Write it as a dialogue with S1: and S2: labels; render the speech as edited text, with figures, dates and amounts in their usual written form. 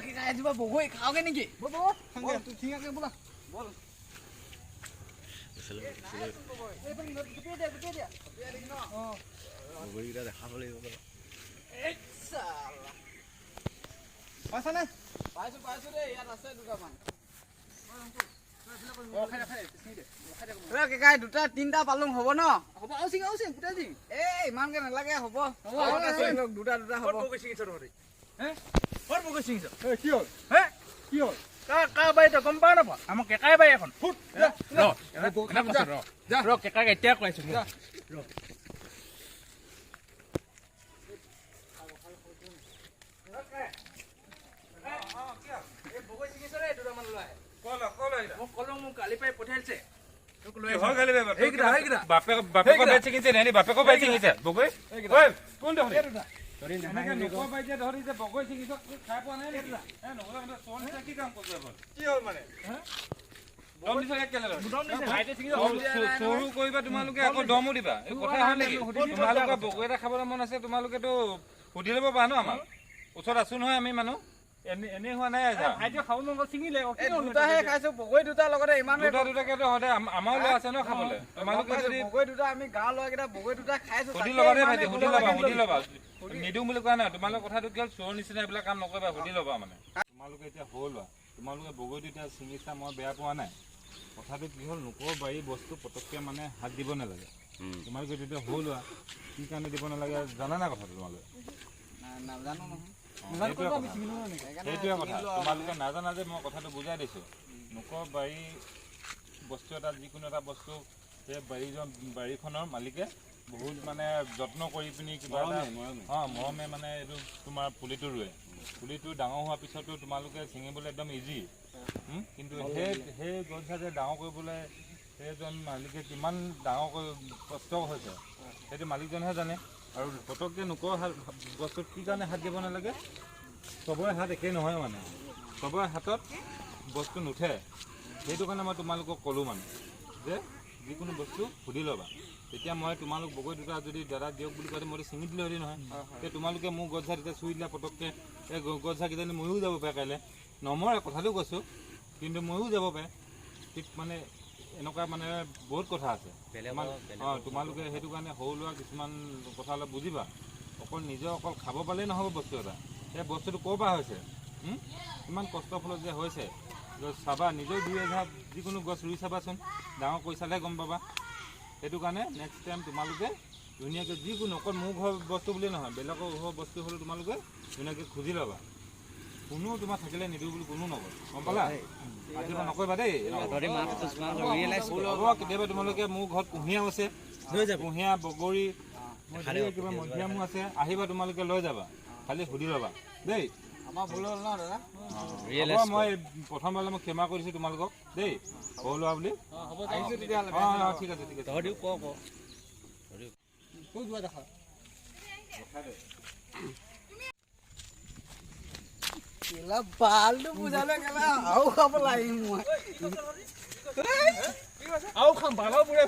S1: কি খাই আছিবা বগৈ খাওগে নেকি বল বল তুই ঠিকাকে বলা বল বগৈটা দেখাব লাগিব পাইছা নে পাইছো দে ইয়াত আছে দুটামান দুটা তিনটা পালং হ'ব ন হ'ব আউচিং গোটাই দিম ইমানকে নালাগে হ'ব দুটা হ'ব কি হ'ল কি হ'ল কাৰ বাই তই গম পাৱ নাপাৱ আমাৰ কেকাই বাই এখন ফুট ৰ কেকাক এতিয়া কৈছো কালি পাই পঠাইছে
S2: তোমালোকে আকৌ দমো দিবা কথা হয় নেকি তোমালোকে বগৈ এটা খাবলৈ মন আছে তোমালোকেতো সুধি ল'ব পাৰা ন আমাৰ ওচৰত আছো নহয় আমি মানুহ এনে হোৱা নাই
S1: ভাইটিয়ে খাব মন গ'ল ছিঙিলে দুটাহে খাইছো বগৈ দুটা লগতে ইমান
S2: দুটাকে সদায় আমাৰো ল'ৰা আছে ন খাবলৈ তোমালোকে যদি
S1: বগৈ দুটা আমি গাঁৱৰ ল'ৰাকেইটা বগৈ দুটা খাইছো
S2: সুধি ল'বা দেই ভাইটি সুধি ল'বা নিদিওঁ বুলি কোৱা নাই তোমালোকৰ কথাটো কি হ'ল চোৰ নিচিনা এইবিলাক কাম নকৰিবা সুধি ল'বা মানে তোমালোকে এতিয়া সৰু লোৱা তোমালোকে বগৈটো এতিয়া ছিঙিছা মই বেয়া পোৱা নাই কথাটো কি হ'ল লোকৰ বাৰী বস্তু পটককৈ মানে হাত দিব নালাগে তোমালোকে যেতিয়া সৰু লোৱা কি কাৰণে দিব নালাগে জানা নাই কথাটো তোমালোকে
S1: নাজানো নহয়
S2: সেইটোৱে কথা তোমালোকে নাজানা যে মই কথাটো বুজাই দিছোঁ লোকৰ বাৰী বস্তু এটা যিকোনো এটা বস্তু সেই বাৰীখনৰ মালিকে বহুত মানে যত্ন কৰি পিনি কিবা এটা মৰমে মানে এইটো তোমাৰ পুলিটো ৰুৱে পুলিটো ডাঙৰ হোৱাৰ পিছতো তোমালোকে ছিঙিবলৈ একদম ইজি কিন্তু সেই গছজোপা যে ডাঙৰ কৰিবলৈ সেইজন মালিকে কিমান ডাঙৰ কষ্ট হৈছে সেইটো মালিকজনেহে জানে আৰু পটককৈ নোকোৱা গছটোত কি কাৰণে হাত দিব নালাগে চবৰে হাত একেই নহয় মানে চবৰে হাতত বস্তু নুঠে সেইটো কাৰণে মই তোমালোকক ক'লোঁ মানে যে যিকোনো বস্তু সুধি ল'বা তেতিয়া মই তোমালোক বগৈ দুটা যদি দাদা দিয়ক বুলি কওঁতে মইতো ছিঙি দিলোঁ হেৰি নহয় তেতিয়া তোমালোকে মোৰ গছজোপা তেতিয়া চুই দিলা পটককৈ এই গছজোপা কিজানি ময়ো যাব পাৰে কাইলৈ নমৰে কথাটো কৈছোঁ কিন্তু ময়ো যাব পাৰে ঠিক মানে এনেকুৱা মানে বহুত কথা আছে তোমালোকে সেইটো কাৰণে সৰু ল'ৰা কিছুমান কথা অলপ বুজিবা অকল অকল খাব পালেই নহ'ব বস্তু এটা সেই বস্তুটো ক'ৰ পৰা হৈছে ইমান কষ্টৰ ফলত যে হৈছে চাবা নিজেও দুই এঘাৰ যিকোনো গছ ৰুই চাবাচোন ডাঙৰ কৰি চালে গম পাবা সেইটো কাৰণে নেক্সট টাইম তোমালোকে ধুনীয়াকৈ যিকোনো অকল মোৰ ঘৰৰ বস্তু বুলি নহয় বেলেগৰ ঘৰৰ বস্তু হ'লেও তোমালোকে ধুনীয়াকৈ খুজি ল'বা কোনো তোমাৰ থাকিলে নিদিওঁ বুলি কোনো নকয় গম পালা আজিৰপৰা নকৰিবা দেই কেতিয়াবা তোমালোকে মোৰ ঘৰত কুঁহিয়াও আছে কুঁহিয়া বগৰী কিবা মধিয়ামো আছে আহিবা তোমালোকে লৈ যাবা খালি সুধি ল'বা দেই
S1: আমাৰ ভুল হ'ল ন দাদা
S2: মই প্ৰথমবাৰলৈ মই ক্ষমা কৰিছোঁ তোমালোকক দেই সৰু ল'ৰা বুলি ঠিক আছে
S1: বালটো বুজালে কেলা আৰু খাব লাগিম মই আৰু খাম বালৰ বুঢ়া